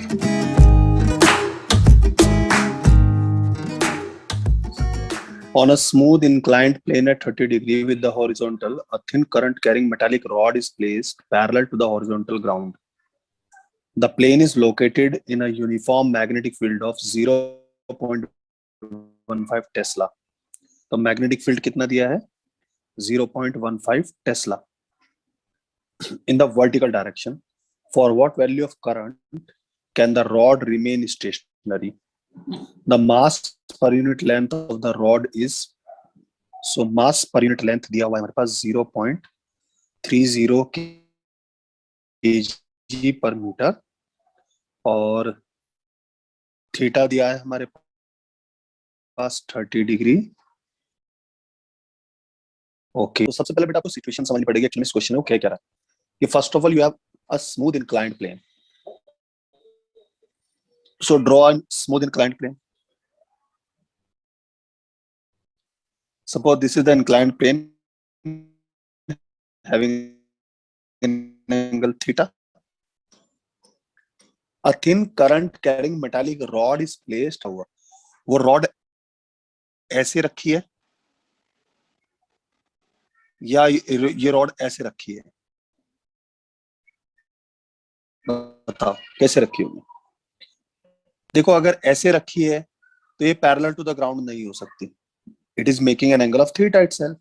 On a smooth inclined plane at 30 degree with the horizontal, a thin current carrying metallic rod is placed parallel to the horizontal ground. The plane is located in a uniform magnetic field of 0.15 Tesla. तो magnetic field कितना दिया है? 0.15 Tesla in the vertical direction. For what value of current can the rod remain stationary? The mass per unit length of the rod is, so mass per unit length दिया हुआ है हमारे पास 0.30 kg per meter और theta दिया है हमारे पास 30 degree. Okay, तो सबसे पहले बेटा आपको सिचुएशन समझनी पड़ेगी. एक्चुअली इस क्वेश्चन में क्या कह रहा है कि first of all you have a smooth inclined plane. So draw a smooth inclined plane. Suppose this is the inclined plane having an angle theta. A thin current carrying metallic rod is placed over. वो rod ऐसे रखी है या ये rod ऐसे रखी है? बताओ कैसे रखी होगी. देखो अगर ऐसे रखी है तो ये पैरेलल टू द ग्राउंड नहीं हो सकती. It is making an angle of theta itself.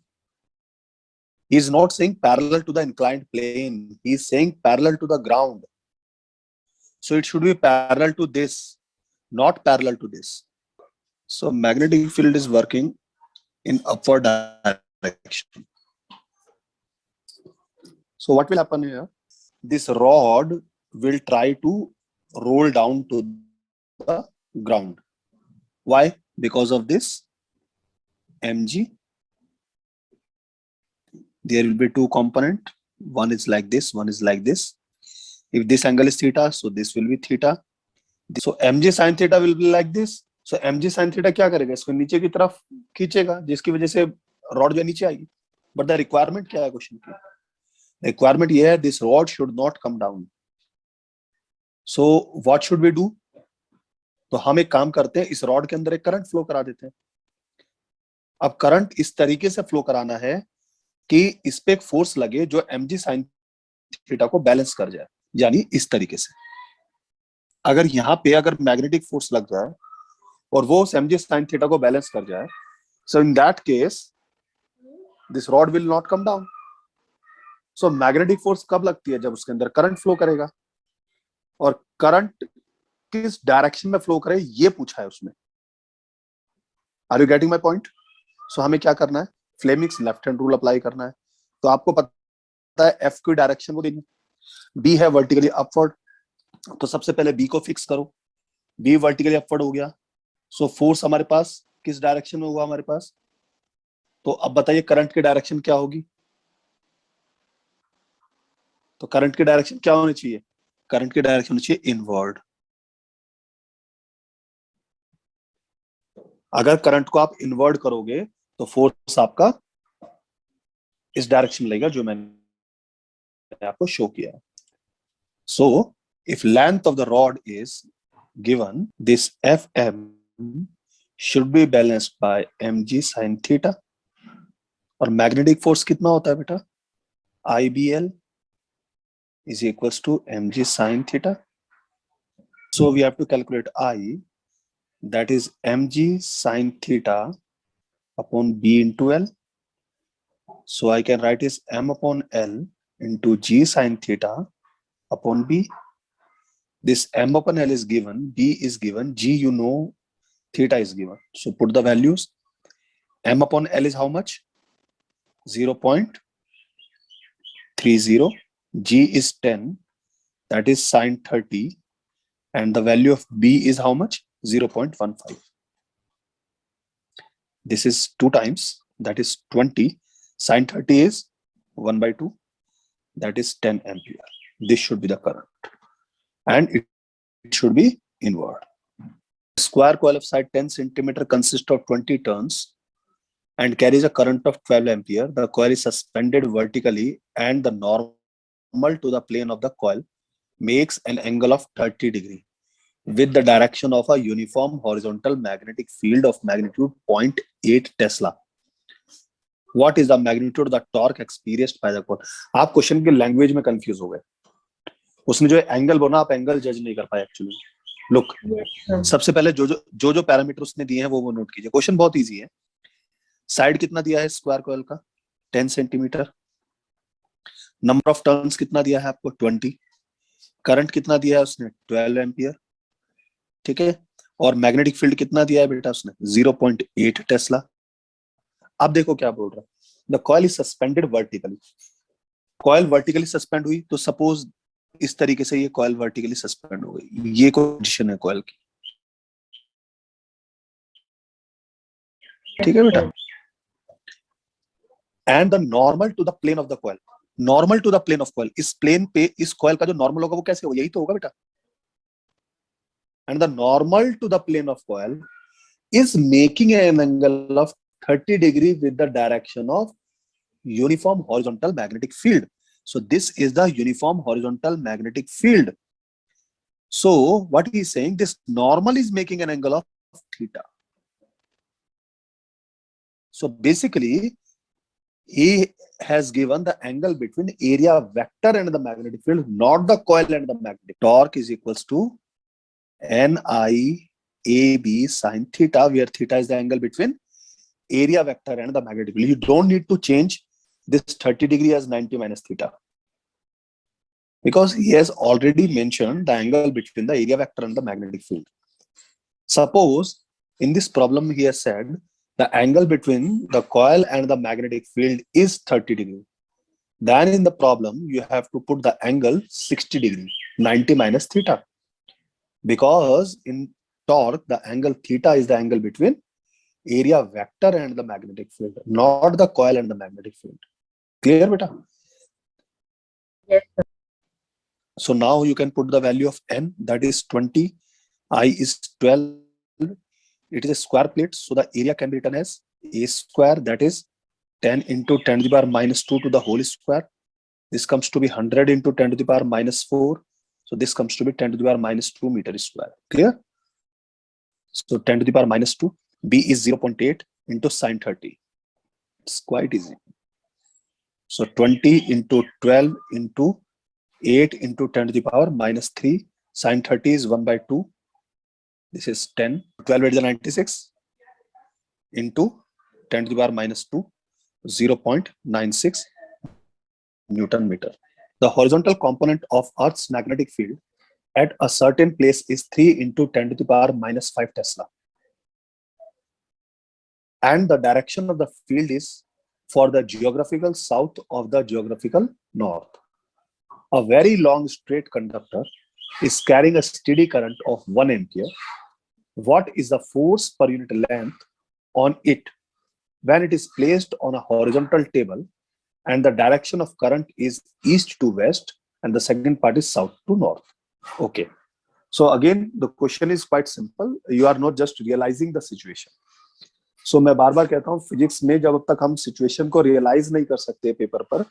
He is not saying parallel to the inclined plane. He is saying parallel to the ground. So it should be parallel to this, not parallel to this. So magnetic field is working in upward direction. So what will happen here? This rod will try to roll down to the ground. Why? Because of this mg. There will be two component. One is like this, one is like this. If this angle is theta, so this will be theta. So mg sin theta will be like this. So mg sin theta क्या करेगा? इसको नीचे की तरफ खींचेगा, जिसकी वजह से रॉड जो नीचे आएगी. बट द रिक्वायरमेंट क्या है क्वेश्चन की? रिक्वायरमेंट ये है this rod should not come down. So what should we do? तो हम एक काम करते हैं, इस रॉड के अंदर एक करंट फ्लो करा देते हैं. अब करंट इस तरीके से फ्लो कराना है कि इस पे एक फोर्स लगे जो mg sin थीटा को बैलेंस कर जाए, यानी इस तरीके से. अगर यहाँ पे अगर मैग्नेटिक फोर्स लग जाए और वो mg sin थीटा को बैलेंस कर जाए, so in that case this rod will not come down. So magnetic force कब लगती है? जब उसके अंदर करंट फ्लो करेगा. और करंट किस डायरेक्शन में फ्लो करे ये पूछा है उसने. Are you getting my point? So हमें क्या करना है? Fleming's left hand rule apply करना है. तो आपको पता है एफ की डायरेक्शन वो देनी, बी है वर्टिकली अपवर्ड. तो सबसे पहले बी को फिक्स करो. बी वर्टिकली अपवर्ड हो गया. सो फोर्स हमारे पास किस डायरेक्शन में हुआ हमारे पास? तो अब बताइए करंट की डायरेक्शन क्या होगी? तो करंट की डायरेक्शन क्या होनी चाहिए? करंट की डायरेक्शन होनी चाहिए इनवर्ड. अगर करंट को आप इनवर्ड करोगे तो फोर्स आपका इस डायरेक्शन में लगेगा जो मैंने आपको शो किया है. So if length of the rod is given, this Fm should be balanced by mg sin theta. और मैग्नेटिक फोर्स कितना होता है बेटा? IBL is equals to mg sin theta. So we have to calculate I, that is mg sin theta upon b into L. So I can write is m upon L into g sin theta upon b. This m upon L is given, b is given, g you know, theta is given. So put the values. M upon L is how much? 0.30. G is 10, that is sin 30, and the value of b is how much? 0.15. This is 2 times, that is 20. Sin 30 is 1 by 2, that is 10 ampere. This should be the current, and it should be inward. Square coil of side 10 centimeter consists of 20 turns and carries a current of 12 ampere. The coil is suspended vertically and the normal to the plane of the coil makes an angle of 30 degree. with the direction of a uniform horizontal magnetic field of magnitude 0.8 Tesla. What is the magnitude of the torque experienced by the coil? आप question के language में confuse हो गए. उसने जो angle बोला, आप angle जज नहीं कर पाए एक्चुअली. लुक, सबसे पहले जो पैरामीटर उसने दिए हैं वो नोट कीजिए. क्वेश्चन बहुत इजी है. साइड कितना दिया है स्क्वायर कॉइल का? 10 सेंटीमीटर. नंबर ऑफ टर्न्स कितना दिया है आपको? 20. करंट कितना दिया है उसने? 12 एम्पियर. ठीक है. और मैग्नेटिक फील्ड कितना दिया है बेटा उसने? 0.8 टेस्ला. अब देखो क्या बोल रहा है. The coil is suspended vertically. Coil vertically suspend हुई तो सपोज इस तरीके से ये कॉइल वर्टिकली सस्पेंड हो गई. ये पोजीशन है कॉइल की. ठीक है बेटा. And the normal to the plane of the coil. Normal to the plane of coil. इस प्लेन पे इस कॉइल का जो नॉर्मल होगा वो कैसे होगा? यही तो होगा बेटा. And the normal to the plane of coil is making an angle of 30 degree with the direction of uniform horizontal magnetic field. So this is the uniform horizontal magnetic field. So what he is saying, this normal is making an angle of theta. So basically he has given the angle between area vector and the magnetic field, not the coil and the magnetic. Torque is equals to NI sin theta, where theta is the angle between area vector and the magnetic field. You don't need to change this 30 degree as 90 minus theta, because he has already mentioned the angle between the area vector and the magnetic field. Suppose in this problem he has said the angle between the coil and the magnetic field is 30 degree. Then in the problem you have to put the angle 60 degree, 90 minus theta, because in torque the angle theta is the angle between area vector and the magnetic field, not the coil and the magnetic field. Clear beta? Yes, sir. So now you can put the value of n, that is 20, I is 12. It is a square plate, so the area can be written as a square, that is 10 into 10 to the power minus 2 to the whole square. This comes to be 100 into 10 to the power minus 4. So this comes to be 10 to the power minus 2 meter square. Clear? So 10 to the power minus 2. B is 0.8 into sine 30. It's quite easy. So 20 into 12 into 8 into 10 to the power minus 3. Sine 30 is 1 by 2. This is 10. 12 is 96 into 10 to the power minus 2. 0.96 Newton meter. The horizontal component of Earth's magnetic field at a certain place is 3 into 10 to the power minus 5 Tesla. And the direction of the field is for the geographical south of the geographical north. A very long straight conductor is carrying a steady current of 1 ampere. What is the force per unit length on it when it is placed on a horizontal table and the direction of current is east to west and the second part is south to north? Okay. So again, the question is quite simple. You are not just realizing the situation. So मैं बार बार कहता हूँ, physics में जब तक हम situation को realise नहीं कर सकते पेपर पर,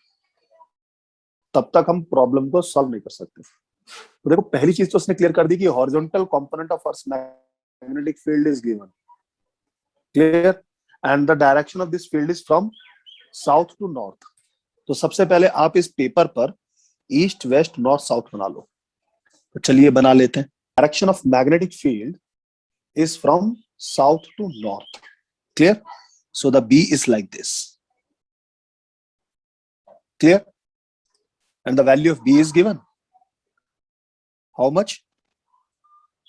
तब तक हम प्रॉब्लम को सॉल्व नहीं कर सकते. तो देखो, पहली चीज तो उसने क्लियर कर दी कि horizontal component of earth magnetic field is given. Clear? And the direction of this field is from south to north. तो सबसे पहले आप इस पेपर पर ईस्ट वेस्ट नॉर्थ साउथ बना लो. तो चलिए बना लेते हैं. Direction of magnetic field is from south to north. Clear? So the B is like this. Clear? And the value of B is given. How much?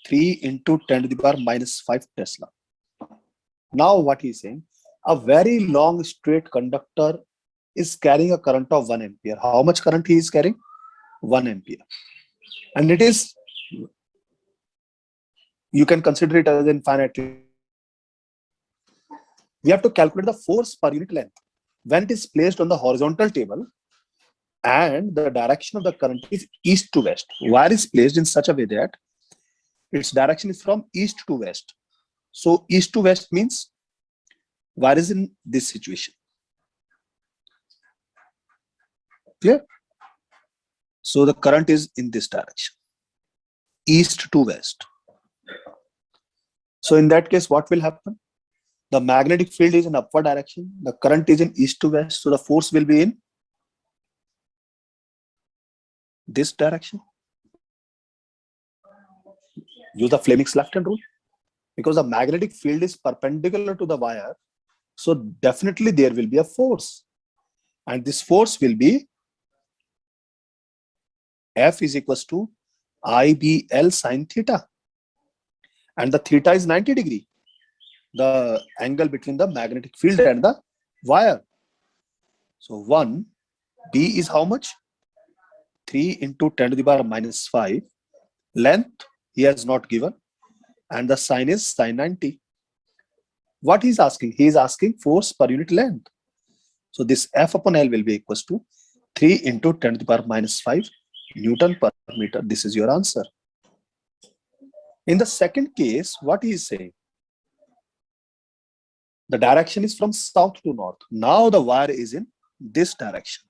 3 into 10 to the power minus 5 Tesla. Now what he is saying, a very long straight conductor is carrying a current of 1 ampere. How much current he is carrying? 1 ampere. And it is, you can consider it as infinite. We have to calculate the force per unit length when it is placed on the horizontal table and the direction of the current is east to west. Wire is placed in such a way that its direction is from east to west. So east to west means wire is in this situation. Clear? So the current is in this direction, east to west. So in that case, what will happen? The magnetic field is in upward direction. The current is in east to west. So the force will be in this direction. Use the Fleming's left-hand rule. Because the magnetic field is perpendicular to the wire. So definitely there will be a force. And this force will be F is equals to IBL sine theta. And the theta is 90 degree. The angle between the magnetic field and the wire. So 1, B is how much? 3 into 10 to the power minus 5. Length, he has not given. And the sine is sine 90. What he's asking? He is asking force per unit length. So this F upon L will be equals to 3 into 10 to the power minus 5 Newton per meter. This is your answer. In the second case, what he is saying? The direction is from south to north. Now the wire is in this direction.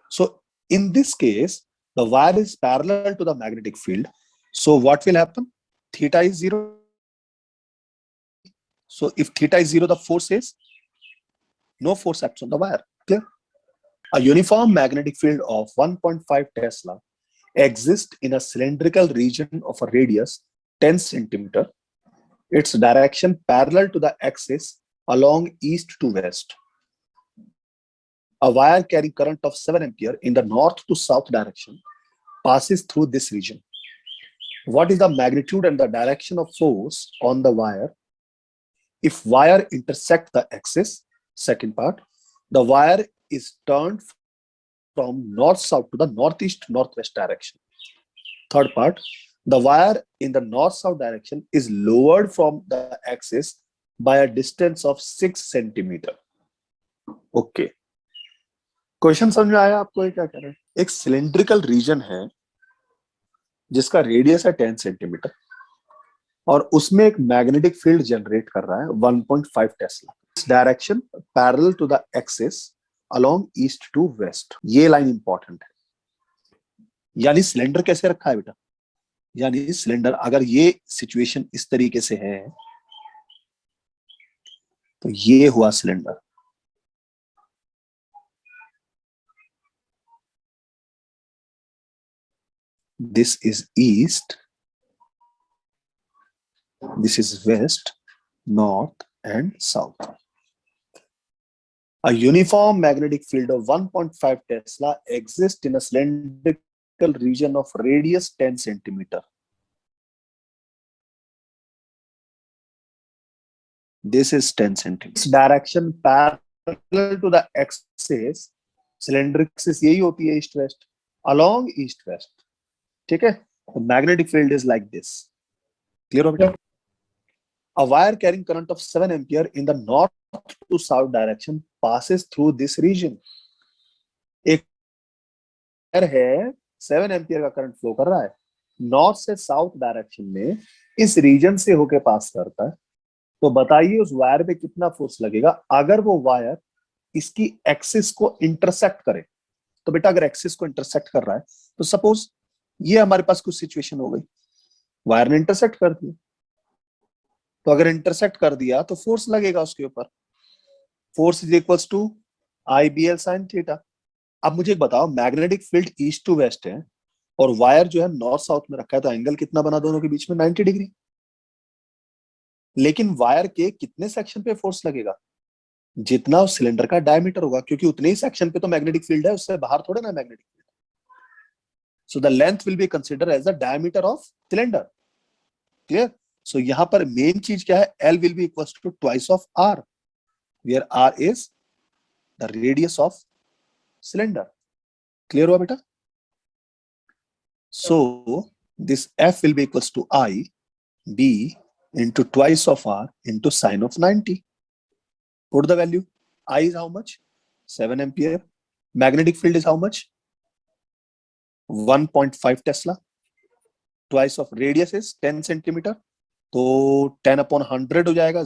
So in this case, the wire is parallel to the magnetic field. So what will happen? Theta is 0. So if theta is 0, the force is no force acts on the wire. Clear? A uniform magnetic field of 1.5 Tesla exists in a cylindrical region of a radius 10 centimeter. Its direction parallel to the axis along east to west. A wire carrying current of 7 ampere in the north to south direction passes through this region. What is the magnitude and the direction of force on the wire if wire intersect the axis? Second part, the wire is turned from north-south to the northeast-northwest direction. Third part, the wire in the north-south direction is lowered from the axis by a distance of 6 centimeter. Okay. Question समझ में आया आपको? ये क्या कह रहे हैं? एक सिलेंड्रिकल रीजन है जिसका रेडियस है 10 सेंटीमीटर और उसमें एक मैग्नेटिक फील्ड जनरेट कर रहा है 1.5 tesla. Direction parallel to the axis along east to west. ये लाइन इंपॉर्टेंट है. यानी सिलेंडर कैसे रखा है बेटा? यानी सिलेंडर अगर ये सिचुएशन इस तरीके से है तो ये हुआ cylinder. This is east, this is west, north and south. A uniform magnetic field of 1.5 Tesla exists in a cylindrical region of radius 10 centimeter. This is 10 centimeters. Direction parallel to the axis, cylindric axis यही होती है east west, along east west. ठीक है? The magnetic field is like this. Clear हो बेटा? A wire carrying current of 7 ampere in the north to south direction passes through this region. एक wire है 7 ampere का करंट फ्लो कर रहा है, नॉर्थ से साउथ डायरेक्शन में इस रीजन से होके पास करता है. तो बताइए उस वायर पे कितना फोर्स लगेगा अगर वो वायर इसकी एक्सिस को इंटरसेक्ट करे. तो बेटा अगर एक्सिस को इंटरसेक्ट कर रहा है तो सपोज ये हमारे पास कुछ सिचुएशन हो गई, वायर ने इंटरसेक्ट कर दिया. तो अगर इंटरसेक्ट कर दिया तो फोर्स लगेगा उसके ऊपर. Force is equals to IBL sine theta. अब मुझे एक बताओ, magnetic field east to west है और वायर जो है नॉर्थ साउथ में रखा है, तो एंगल कितना बना दोनों के बीच में? 90 डिग्री. लेकिन वायर के कितने सेक्शन पे फोर्स लगेगा? जितना उस सिलेंडर का डायमीटर होगा, क्योंकि उतने ही सेक्शन पे तो मैग्नेटिक फील्ड है, उससे बाहर थोड़े ना magnetic field. So the length will be consider as the diameter of cylinder. Clear? So यहां पर मेन चीज क्या है? L will be equals to twice of R, where R is the radius of cylinder. Clear हुआ बेटा? So this F will be equals to I B into twice of R into sine of 90. Put the value. I is how much? 7 ampere. Magnetic field is how much? 1.5 Tesla. Twice of radius is 10 centimeter. तो 10 upon 100 हो जाएगा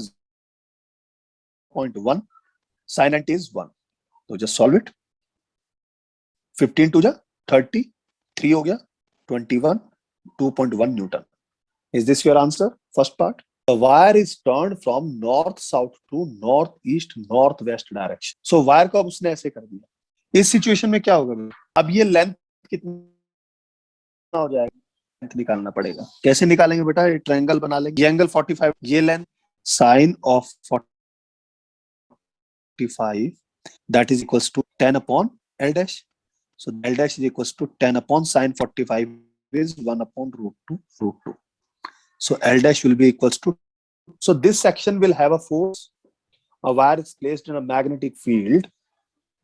0.1. Sin 90 is 1. तो just solve it. 15 to 30, 3 हो गया 21, 2.1 Newton. Is this your answer? First part. The wire is turned from north south to north east north west direction. So wire को अब उसने ऐसे कर दिया. इस सिचुएशन में क्या होगा? अब ये लेंथ कितना हो जाएगा? लेंथ निकालना पड़ेगा. कैसे निकालेंगे बेटा? ये ट्रायंगल बना लेंगे. ये एंगल 45, ये length sine of 45 that is equals to 10 upon L dash. So L dash is equals to 10 upon sine 45 is 1 upon root 2. So L dash will be equals to, so this section will have a force. A wire is placed in a magnetic field.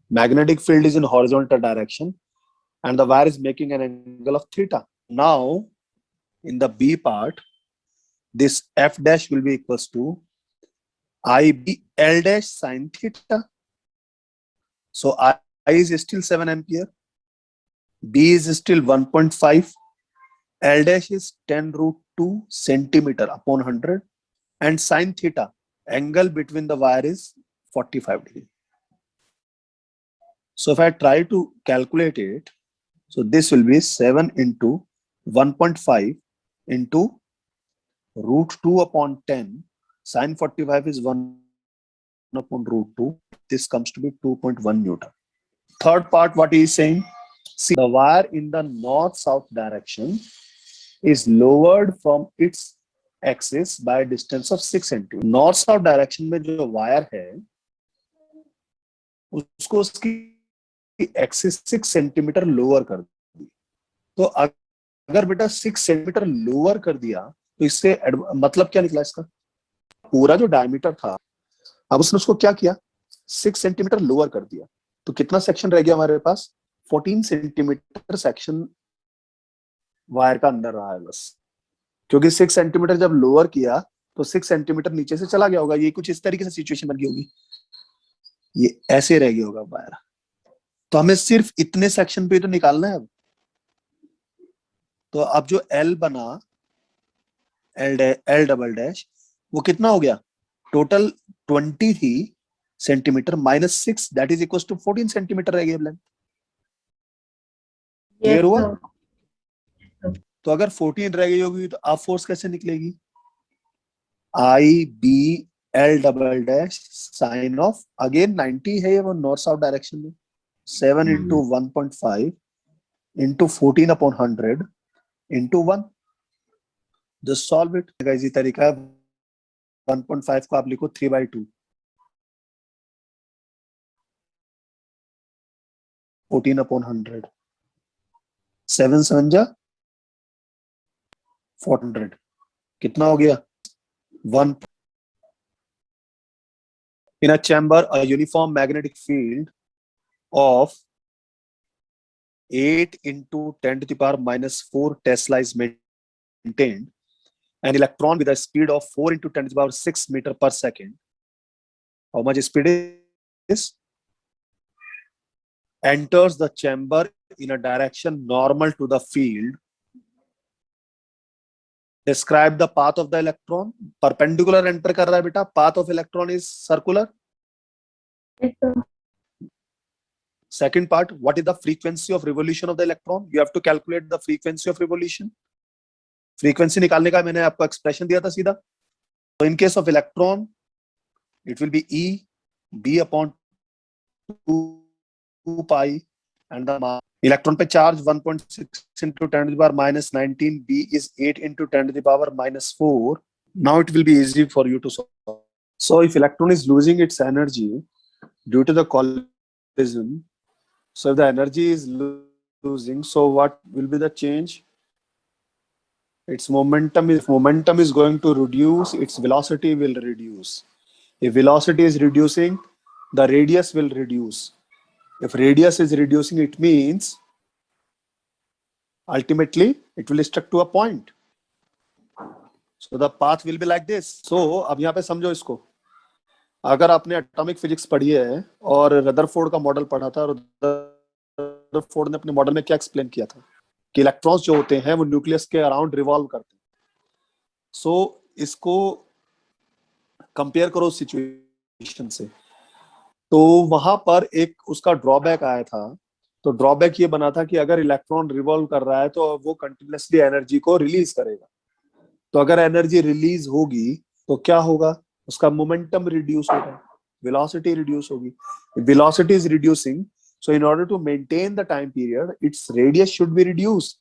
Magnetic field is in horizontal direction and the wire is making an angle of theta. Now in the B part, this F dash will be equals to IB L dash sine theta. So I is still 7 ampere, B is still 1.5, L dash is 10 root 2 centimeter upon 100, and sine theta, angle between the wire is 45 degree. So if I try to calculate it, so this will be 7 into 1.5 into root 2 upon 10, sine 45 is 1 upon root 2, this comes to be 2.1 Newton. Third part, what he is saying, see the wire in the north-south direction is lowered from its axis by a distance of 6 cm. North-south direction में जो wire है, उसको उसकी axis 6 centimetre lower कर दी. तो अगर बेटा 6 centimetre lower कर दिया तो इससे मतलब क्या निकला इसका? पूरा जो डायमीटर था, अब उसने उसको क्या किया? 6 सेंटीमीटर लोअर कर दिया. तो कितना सेक्शन रह गया हमारे पास? 14 सेंटीमीटर सेक्शन वायर का अंदर रहा है बस, क्योंकि 6 सेंटीमीटर जब लोअर किया तो 6 सेंटीमीटर नीचे से चला गया होगा. ये कुछ इस तरीके से सिचुएशन बन गई होगी, ये ऐसे रह गया होगा वायर. तो हमें सिर्फ इतने सेक्शन पे तो निकालना है. अब तो अब जो L बना, L डबल डैश, वो कितना हो गया? टोटल 20 थी centimetre minus 6 that is equal to 14 centimetre रह गया लेंथ. क्लियर हुआ? तो अगर 14 रह गई होगी तो अब फोर्स कैसे निकलेगी? I B L double dash sine of, again 90 है ये, वो नॉर्थ साउथ डायरेक्शन में, 7 into 1.5 into 14 upon 100 into 1. Just solve it. Easy तरीका है. 1.5 को आप लिखो 3/2, 14 अपॉन 100, 7 7 जा 400, कितना हो गया? 1. In a chamber, a uniform magnetic field of 8 into 10 to the power minus 4 Tesla is maintained. An electron with a speed of 4 into 10 to the power 6 meter per second. How much speed is? Enters the chamber in a direction normal to the field. Describe the path of the electron. Perpendicular enter कर रहा है बेटा. Path of electron is circular. Yes, sir. Second part, what is the frequency of revolution of the electron? You have to calculate the frequency of revolution. Frequency निकालने का मैंने आपको expression दिया था सीधा. So in case of electron, it will be E B upon 2 pi and the mass. Electron पे charge 1.6 into 10 to the power minus 19. B is 8 into 10 to the power minus 4. Now it will be easy for you to solve. So if electron is losing its energy due to the collision, so if the energy is losing, so what will be the change? Its momentum is going to reduce, its velocity will reduce. If velocity is reducing, the radius will reduce. If radius is reducing, it means ultimately it will stick to a point. So the path will be like this. So अब यहाँ पे समझो इसको. अगर आपने atomic physics पढ़ी है और रदरफोर्ड का मॉडल पढ़ा था, और रदरफोर्ड ने अपने मॉडल में क्या एक्सप्लेन किया था कि इलेक्ट्रॉन्स जो होते हैं वो न्यूक्लियस के अराउंड रिवॉल्व करते हैं. सो इसको कंपेयर करो सिचुएशन से. तो वहां पर एक उसका ड्रॉबैक आया था. तो ड्रॉबैक ये बना था कि अगर इलेक्ट्रॉन रिवॉल्व कर रहा है तो वो कंटिन्यूअसली एनर्जी को रिलीज करेगा. तो अगर एनर्जी रिलीज होगी तो क्या होगा, उसका मोमेंटम रिड्यूस होगा, वेलोसिटी रिड्यूस होगी. Velocity is reducing, so in order to maintain the time period its radius should be reduced.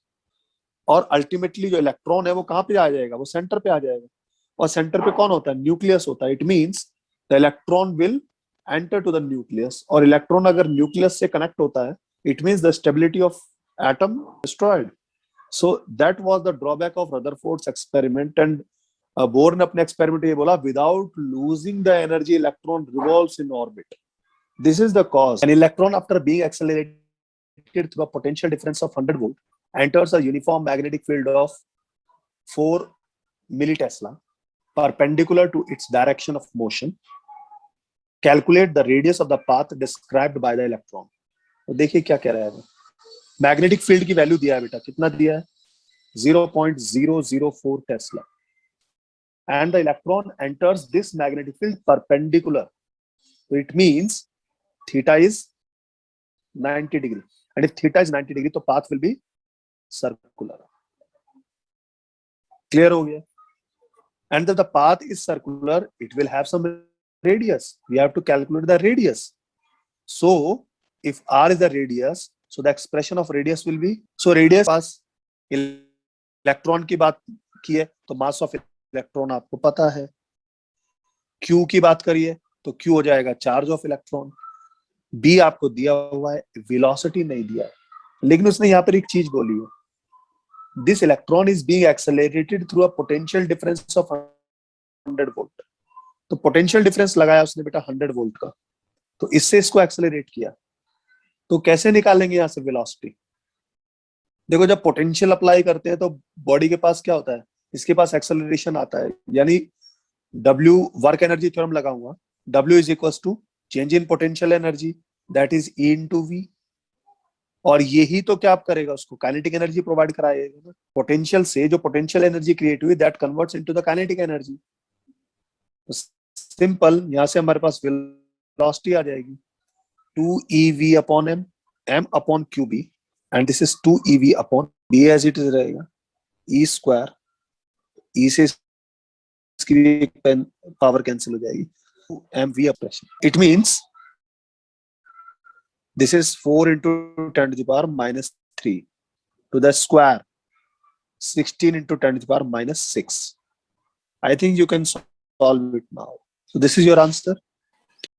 और अल्टीमेटली जो इलेक्ट्रॉन है वो कहाँ पे आ जाएगा, वो सेंटर पे आ जाएगा. और सेंटर पे कौन होता है, न्यूक्लियस होता है. It means the electron will enter to the nucleus. और इलेक्ट्रॉन अगर न्यूक्लियस से कनेक्ट होता है, it means the stability of atom destroyed. So that was the drawback of Rutherford's experiment. And Bohr ने अपने एक्सपेरिमेंट में बोला, without losing the energy electron revolves in orbit. This is the cause. An electron, after being accelerated through a potential difference of 100 volt, enters a uniform magnetic field of 4 millitesla, perpendicular to its direction of motion. Calculate the radius of the path described by the electron. तो देखिए क्या कह रहा है. Magnetic field की value दिया है बेटा, कितना दिया है, 0.004 Tesla. And the electron enters this magnetic field perpendicular. So it means theta is 90 degree, and if theta is 90 degree, तो path will be circular. Clear हो गया? And if the path is circular, it will have some radius. We have to calculate the radius. So if r is the radius, so the expression of radius will be, so radius pass electron की बात की है तो mass of electron आपको पता है. q की बात करिए तो q हो जाएगा चार्ज ऑफ इलेक्ट्रॉन. बी आपको दिया हुआ है, वेलोसिटी नहीं दिया है. लेकिन उसने यहाँ पर एक चीज बोली है, this electron is being accelerated through a potential difference of 100 volt. तो पोटेंशियल डिफरेंस लगाया उसने बेटा 100 वोल्ट का, तो इससे इसको एक्सेलरेट किया. तो कैसे निकालेंगे यहाँ से वेलोसिटी. देखो जब पोटेंशियल अप्लाई करते हैं तो बॉडी के पास क्या होता है, इसके पास एक्सेलरेशन आता है. यानी W वर्क एनर्जी थ्योरम लगाऊंगा, W is equal to change in potential energy, that is E into V. और यही तो क्या आप करेगा, उसको काइनेटिक एनर्जी प्रोवाइड कराएगा. पोटेंशियल से जो पोटेंशियल एनर्जी क्रिएट हुई, that converts into the kinetic energy. Simple, यहां से हमारे पास वेलोसिटी आ जाएगी 2ev upon m, m upon qb, and this is 2ev upon b as it is रहेगा, e स्क्वायर. e से इसकी पावर कैंसिल हो जाएगी, mv expression. It means this is 4 into 10 to the power minus 3 to the square, 16 into 10 to the power minus 6. I think you can solve it now. So this is your answer.